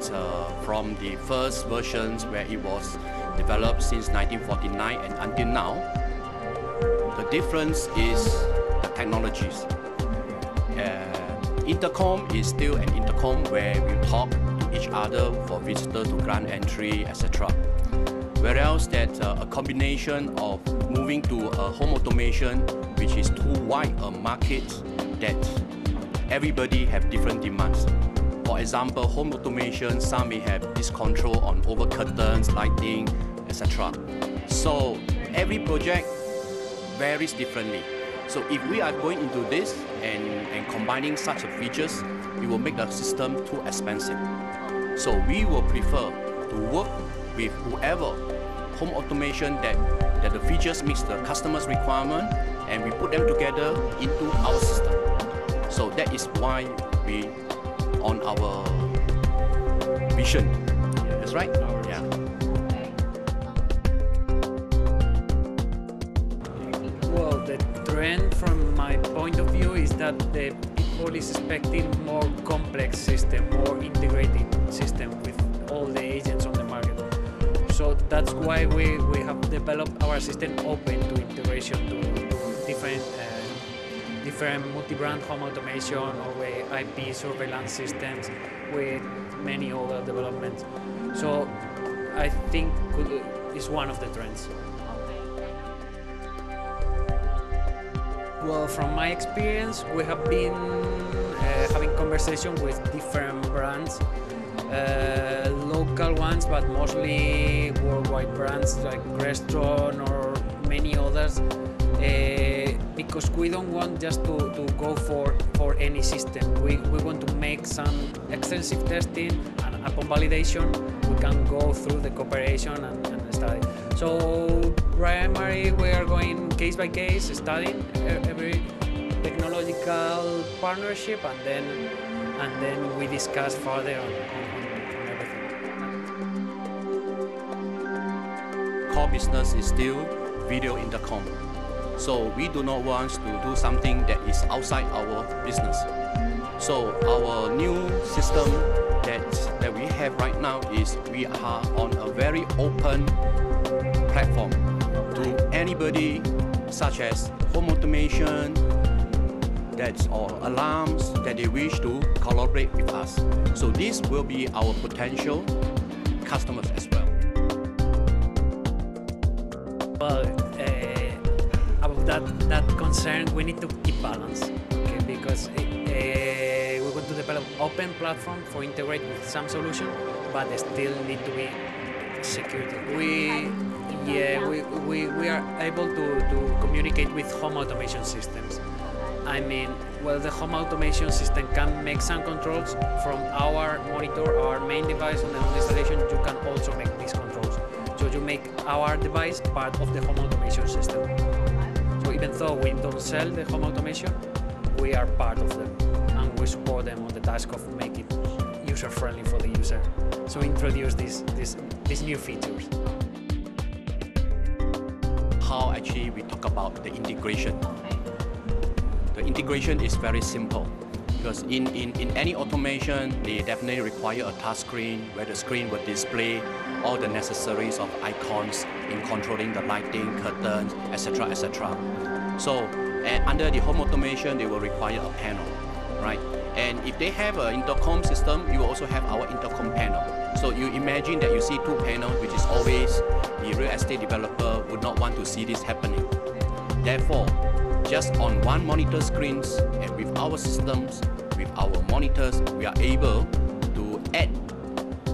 that from the first versions where it was developed since 1949 and until now, the difference is the technologies. Intercom is still an intercom where we talk to each other for visitors to grant entry, etc. Whereas that a combination of moving to home automation, which is too wide a market that everybody have different demands. For example, home automation, some may have this control on over curtains, lighting, etc. So every project varies differently. So if we are going into this and combining such features, it will make the system too expensive. So we will prefer to work with whoever home automation that the features meets the customer's requirement, and we put them together into our system. So that is why we on our vision. That's right? Yeah. Well, the trend from my point of view is that the people is expecting more complex system, more integrated system with all the agents on the market. So that's why we have developed our system open to integration to different multi-brand home automation or IP surveillance systems with many other developments. So I think it's one of the trends. Well, from my experience, we have been having conversation with different brands, local ones, but mostly worldwide brands like Restaurant or many others, because we don't want just to go for any system. We want to make some extensive testing, and upon validation, we can go through the cooperation and study. So primarily we are going case by case, studying every technological partnership, and then we discuss further on everything. Core business is still video intercom. So we do not want to do something that is outside our business. So our new system that we have right now is we are on a very open platform to anybody, such as home automation, or alarms that they wish to collaborate with us. So this will be our potential customers as well. Well, about that concern, we need to keep balance, okay? Because we want to develop open platform for integrate with some solution, but they still need to be security. We are able to communicate with home automation systems. I mean, well, the home automation system can make some controls from our monitor, our main device on the home installation. You can also make these controls. So you make our device part of the home automation system. So even though we don't sell the home automation, we are part of them, and we support them on the task of making it user-friendly for the user. So introduce these new features. How actually we talk about the integration. The integration is very simple, because in any automation, they definitely require a touch screen where the screen will display all the necessaries of icons in controlling the lighting, curtains, etc., etc. So under the home automation, they will require a panel, right? And if they have an intercom system, you will also have our intercom panel. So you imagine that you see two panels, which is always the real estate developer would not want to see this happening. Therefore, just on one monitor screens and with our systems, with our monitors, we are able to add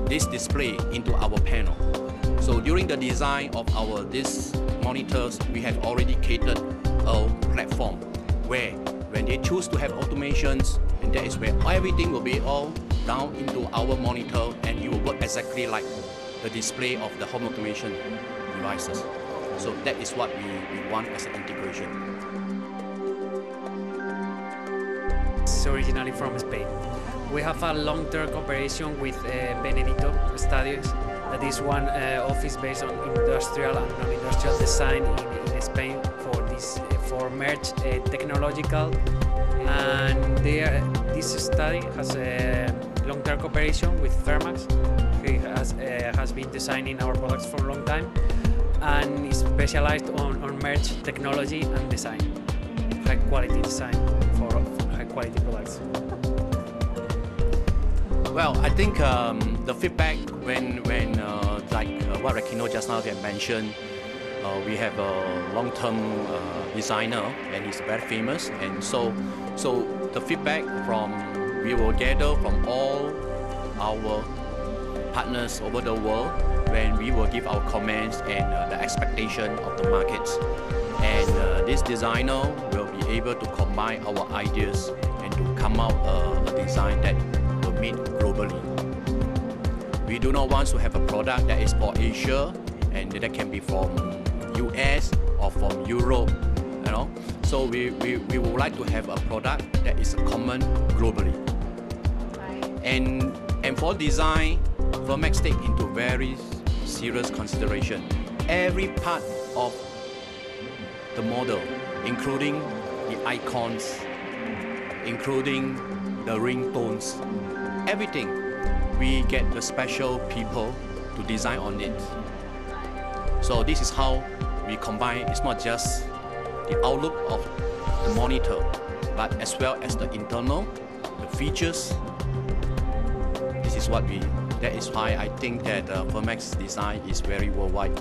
this display into our panel. So during the design of these monitors, we have already catered a platform where when they choose to have automations, and that is where everything will be all down into our monitor, and it will work exactly like the display of the home automation devices. So that is what we want as an integration. It's originally from Spain. We have a long-term cooperation with Benedito Studios, that is one office based on industrial and non-industrial design in Spain for merged technological, and this study has long-term cooperation with Fermax. He has been designing our products for a long time and is specialized on merge technology and design, high quality design for high quality products. Well, I think the feedback when like what Regino just now had mentioned, we have a long-term designer and he's very famous, and so the feedback we will gather from all our partners over the world when we will give our comments and the expectation of the markets. And this designer will be able to combine our ideas and to come out a design that will meet globally. We do not want to have a product that is for Asia and that can be from US or from Europe, you know. So we would like to have a product that is common globally. And for design, Fermax take into very serious consideration every part of the model, including the icons, including the ringtones, everything. We get the special people to design on it. So this is how we combine. It's not just the outlook of the monitor, but as well as the internal, the features. That is why I think that Fermax design is very worldwide.